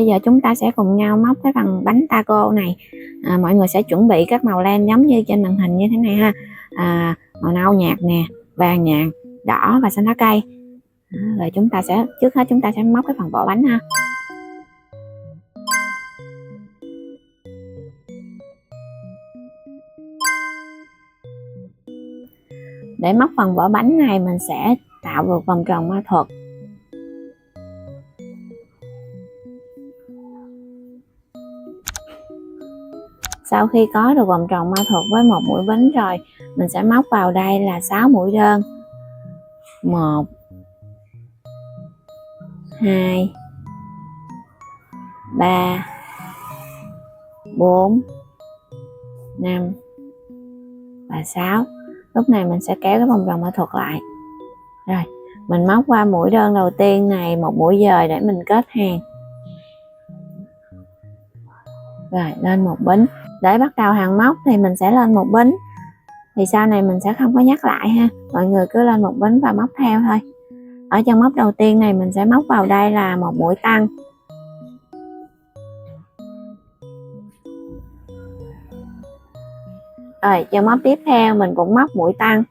giờ chúng ta sẽ cùng nhau móc cái phần bánh taco này. Mọi người sẽ chuẩn bị các màu len giống như trên màn hình như thế này ha. Màu nâu nhạt nè, vàng nhạt, đỏ và xanh lá cây. Rồi chúng ta sẽ trước hết chúng ta sẽ móc cái phần vỏ bánh ha. Để móc phần vỏ bánh này mình sẽ tạo một vòng tròn ma thuật. Sau khi có được vòng tròn ma thuật với một mũi bánh rồi, mình sẽ móc vào đây là 6 mũi đơn. 1 2 3 4 5 và 6. Lúc này mình sẽ kéo cái vòng tròn ma thuật lại. Rồi, mình móc qua mũi đơn đầu tiên này một mũi dời để mình kết hàng. Rồi, lên một bính. Để bắt đầu hàng móc thì mình sẽ lên một bính. Thì sau này mình sẽ không có nhắc lại ha. Mọi người cứ lên một bính và móc theo thôi. Ở chân móc đầu tiên này mình sẽ móc vào đây là một mũi tăng. Rồi, chân móc tiếp theo mình cũng móc mũi tăng.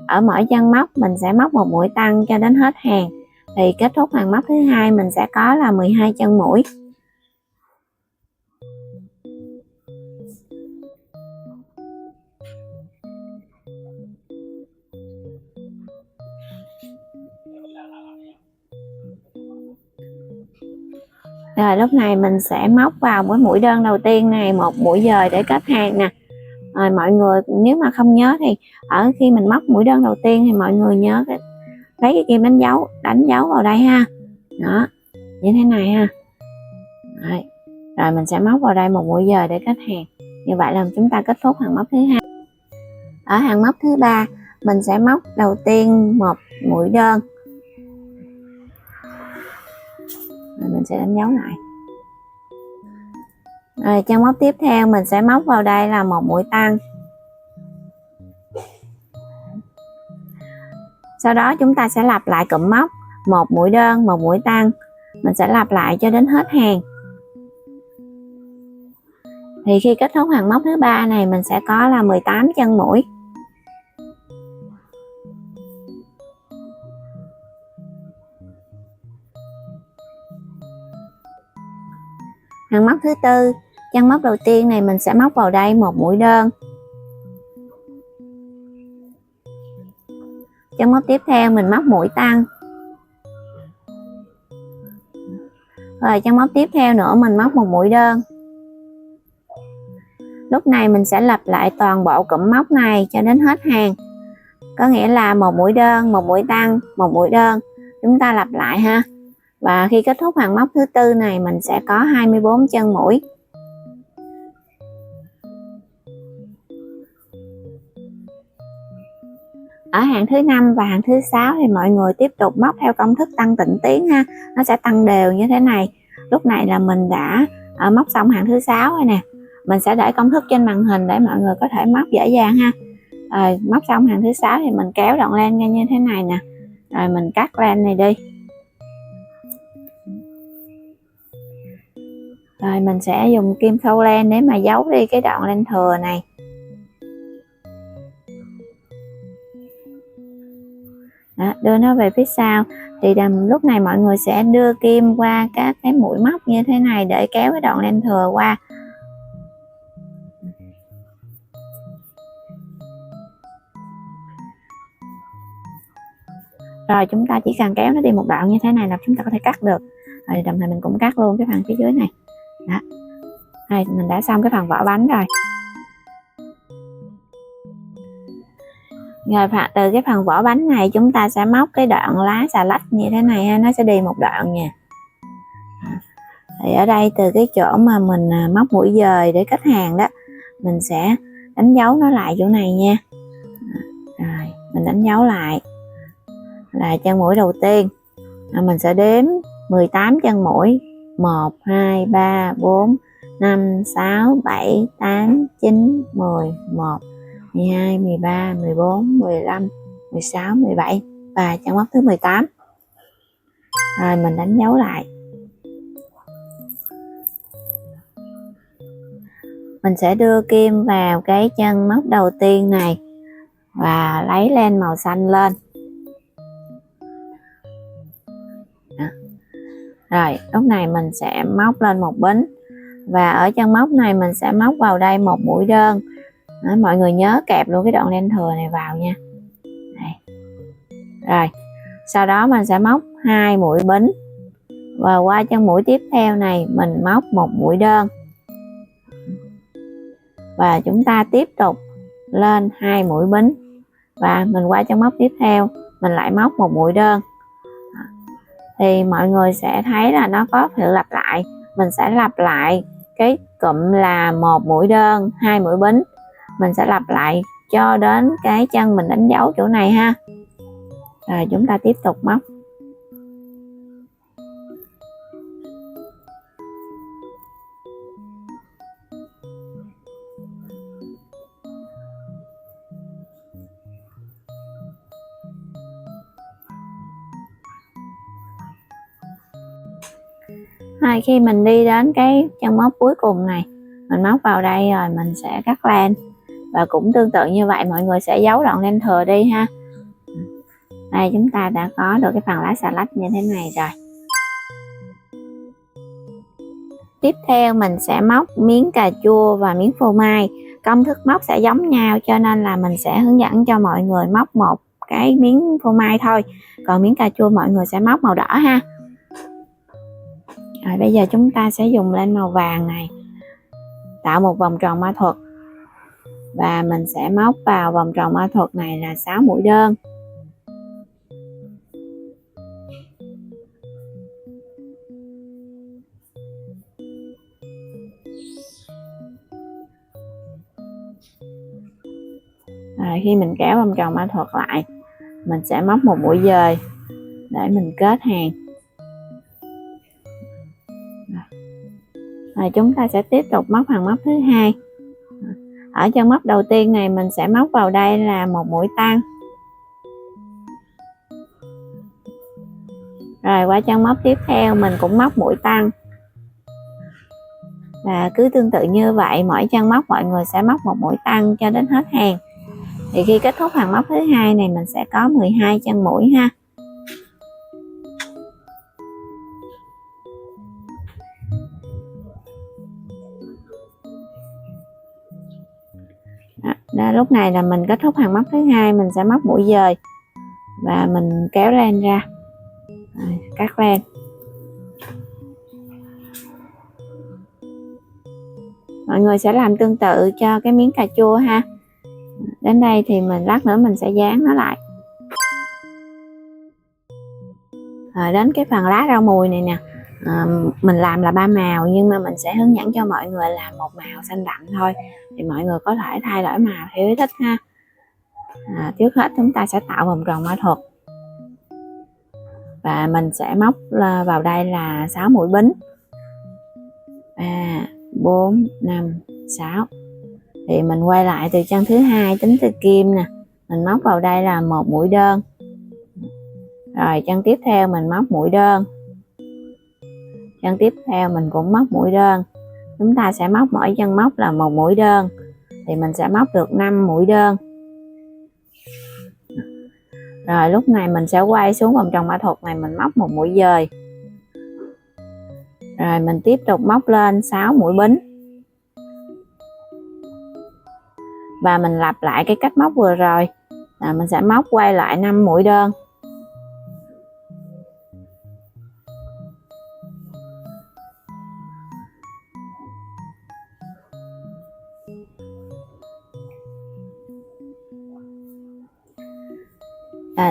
Ở mỗi chân móc mình sẽ móc một mũi tăng cho đến hết hàng. Thì kết thúc hàng móc thứ hai mình sẽ có là 12 chân mũi. Rồi lúc này mình sẽ móc vào cái mũi đơn đầu tiên này một mũi dời để kết hàng nè. Rồi mọi người nếu mà không nhớ thì ở khi mình móc mũi đơn đầu tiên thì mọi người nhớ lấy cái kim đánh dấu vào đây ha. Đó, như thế này ha. Rồi mình sẽ móc vào đây một mũi dời để kết hàng. Như vậy là chúng ta kết thúc hàng móc thứ hai. Ở hàng móc thứ ba mình sẽ móc đầu tiên một mũi đơn. Rồi mình sẽ đánh dấu lại. Rồi chân móc tiếp theo mình sẽ móc vào đây là một mũi tăng. Sau đó chúng ta sẽ lặp lại cụm móc một mũi đơn, một mũi tăng. Mình sẽ lặp lại cho đến hết hàng. Thì khi kết thúc hàng móc thứ ba này mình sẽ có là 18 chân mũi. Hàng móc thứ tư, chân móc đầu tiên này mình sẽ móc vào đây một mũi đơn. Chân móc tiếp theo mình móc mũi tăng. Rồi chân móc tiếp theo nữa mình móc một mũi đơn. Lúc này mình sẽ lặp lại toàn bộ cụm móc này cho đến hết hàng. Có nghĩa là một mũi đơn, một mũi tăng, một mũi đơn. Chúng ta lặp lại ha. Và khi kết thúc hàng móc thứ tư này mình sẽ có 24 chân mũi. Ở hàng thứ 5 và hàng thứ 6 thì mọi người tiếp tục móc theo công thức tăng tịnh tiến ha. Nó sẽ tăng đều như thế này. Lúc này là mình đã móc xong hàng thứ 6 rồi nè. Mình sẽ để công thức trên màn hình để mọi người có thể móc dễ dàng ha. Rồi móc xong hàng thứ 6 thì mình kéo đoạn len ra như thế này nè. Rồi mình cắt len này đi. Rồi mình sẽ dùng kim khâu len để mà giấu đi cái đoạn len thừa này. Đó, đưa nó về phía sau. Thì lúc này mọi người sẽ đưa kim qua các cái mũi móc như thế này để kéo cái đoạn len thừa qua. Rồi chúng ta chỉ cần kéo nó đi một đoạn như thế này là chúng ta có thể cắt được. Rồi đồng thời mình cũng cắt luôn cái phần phía dưới này. Đó. Đây, mình đã xong cái phần vỏ bánh rồi. Rồi từ cái phần vỏ bánh này chúng ta sẽ móc cái đoạn lá xà lách như thế này ha, nó sẽ đi một đoạn nha. Thì ở đây từ cái chỗ mà mình móc mũi dời để kết hàng đó, mình sẽ đánh dấu nó lại chỗ này nha. Rồi mình đánh dấu lại là chân mũi đầu tiên. Mình sẽ đếm 18 chân mũi. 1 2 3 4 5 6 7 8 9 10 11 12 13 14 15 16 17 và chân móc thứ 18. Rồi mình đánh dấu lại. mình sẽ đưa kim vào cái chân móc đầu tiên này và lấy len màu xanh lên. Đó. Rồi lúc này mình sẽ móc lên một bính, và ở chân móc này mình sẽ móc vào đây một mũi đơn. Đó, mọi người nhớ kẹp luôn cái đoạn len thừa này vào nha. Đây. Rồi sau đó mình sẽ móc 2 mũi bính, và qua chân mũi tiếp theo này mình móc một mũi đơn, và chúng ta tiếp tục lên 2 mũi bính, và mình qua chân móc tiếp theo mình lại móc một mũi đơn. Thì mọi người sẽ thấy là nó có sự lặp lại. Mình sẽ lặp lại cái cụm là một mũi đơn, 2 mũi bính, mình sẽ lặp lại cho đến cái chân mình đánh dấu chỗ này ha. Rồi chúng ta tiếp tục móc. Rồi khi mình đi đến cái chân móc cuối cùng này, mình móc vào đây rồi mình sẽ cắt len, và cũng tương tự như vậy mọi người sẽ giấu đoạn len thừa đi ha. Đây chúng ta đã có được cái phần lá xà lách như thế này rồi. Tiếp theo mình sẽ móc miếng cà chua và miếng phô mai. Công thức móc sẽ giống nhau cho nên là mình sẽ hướng dẫn cho mọi người móc một cái miếng phô mai thôi, còn miếng cà chua mọi người sẽ móc màu đỏ ha. Rồi bây giờ chúng ta sẽ dùng len màu vàng này tạo một vòng tròn ma thuật, và mình sẽ móc vào vòng tròn ma thuật này là 6 mũi đơn. Rồi khi mình kéo vòng tròn ma thuật lại, mình sẽ móc một mũi dời để mình kết hàng. Rồi chúng ta sẽ tiếp tục móc hàng móc thứ hai. Ở chân móc đầu tiên này mình sẽ móc vào đây là một mũi tăng. Rồi qua chân móc tiếp theo mình cũng móc mũi tăng, và cứ tương tự như vậy mỗi chân móc mọi người sẽ móc một mũi tăng cho đến hết hàng. Thì khi kết thúc hàng móc thứ hai này mình sẽ có 12 chân mũi ha. Đó, lúc này là mình kết thúc hàng móc thứ hai, mình sẽ móc mũi dời và mình kéo len ra. Rồi, cắt len. Mọi người sẽ làm tương tự cho cái miếng cà chua ha. Đến đây thì lát nữa mình sẽ dán nó lại. Rồi đến cái phần lá rau mùi này nè, mình làm là 3 màu nhưng mà mình sẽ hướng dẫn cho mọi người làm một màu xanh đậm thôi, thì mọi người có thể thay đổi màu theo ý thích ha. Trước hết chúng ta sẽ tạo vòng tròn ma thuật, và mình sẽ móc vào đây là 6 mũi bính, 3 4 5 6. Thì mình quay lại từ chân thứ hai tính từ kim nè, mình móc vào đây là một mũi đơn. Rồi chân tiếp theo mình móc mũi đơn, chân tiếp theo mình cũng móc mũi đơn. Chúng ta sẽ móc mỗi chân móc là một mũi đơn, thì mình sẽ móc được 5 mũi đơn. Rồi lúc này mình sẽ quay xuống vòng tròn ma thuật này, mình móc một mũi dời. Rồi mình tiếp tục móc lên 6 mũi bính, và mình lặp lại cái cách móc vừa rồi, mình sẽ móc quay lại 5 mũi đơn.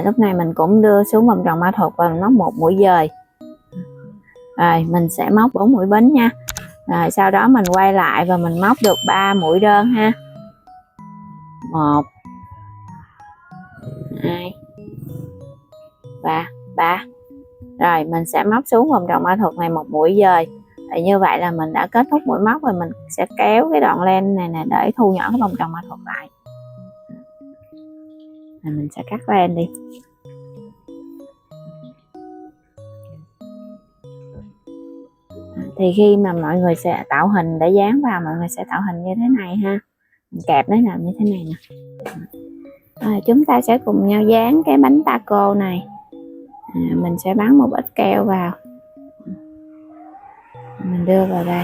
Lúc này mình cũng đưa xuống vòng tròn ma thuật và mình móc một mũi dời. Rồi mình sẽ móc 4 mũi bính nha. Rồi sau đó mình quay lại và mình móc được 3 mũi đơn ha. 1 2 3. Rồi mình sẽ móc xuống vòng tròn ma thuật này một mũi dời. Thì như vậy là mình đã kết thúc mũi móc, rồi mình sẽ kéo cái đoạn len này nè để thu nhỏ cái vòng tròn ma thuật lại. Rồi mình sẽ cắt len đi. Thì khi mà mọi người sẽ tạo hình để dán vào, mọi người sẽ tạo hình như thế này ha, mình kẹp nó làm như thế này nè. Chúng ta sẽ cùng nhau dán cái bánh taco này. Mình sẽ bắn một ít keo vào, mình đưa vào đây.